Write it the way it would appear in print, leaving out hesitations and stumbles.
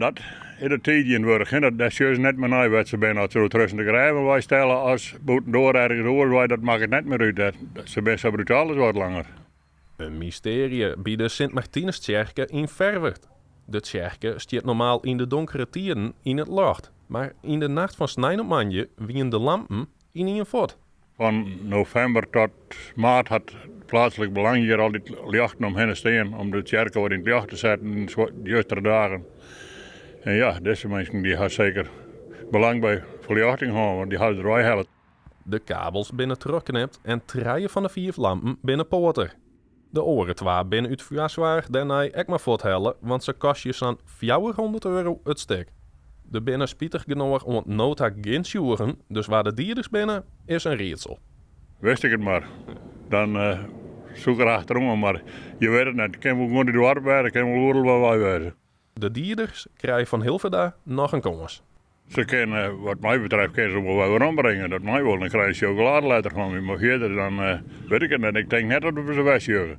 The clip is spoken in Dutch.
Dat is de tijd in Wurg. Dat is juist net mijn eigen ze zijn als ze tussen de grijven wij stellen als buitendoor ergens hoor wij dat mag het net meer uit. Ze best zo brutaal alles wat langer. Een mysterie bij de Sint-Martinuskerke in Verwert. De kerke staat normaal in de donkere tijden in het licht. Maar in de nacht van Snijn op Manje wien de lampen in een fort. Van november tot maart had plaatselijk belang hier al die lichten omheen staan om de kerk weer in het licht te zetten in de juiste dagen. En ja, deze mensen die hadden zeker belang bij verlichting houden, want die hadden er wij helpen. De kabels binnen teruggeknipt en 3 van de 4 lampen binnen poorter. De oren 2 binnen uit vuurzwaar, daarna ik maar voorthellen, want ze kost je zo'n €400 het stuk. De binnen spietig genoeg om het nota geen sjoeren, dus waar de dierders binnen is een raadsel. Wist ik het maar. Dan zoek er achterom, maar je weet het niet. Ik kan wel gewoon niet door werden, ik kan wel overal waar wij wezen. De dierders krijgen van Hilverda nog een kans. Ze kunnen, wat mij betreft, kunnen ze wel weer ombrengen. Dat mij wel, dan krijg je chocoladeletter van me. Maar verder dan weet ik het niet. Ik denk net dat we ze wegjugen.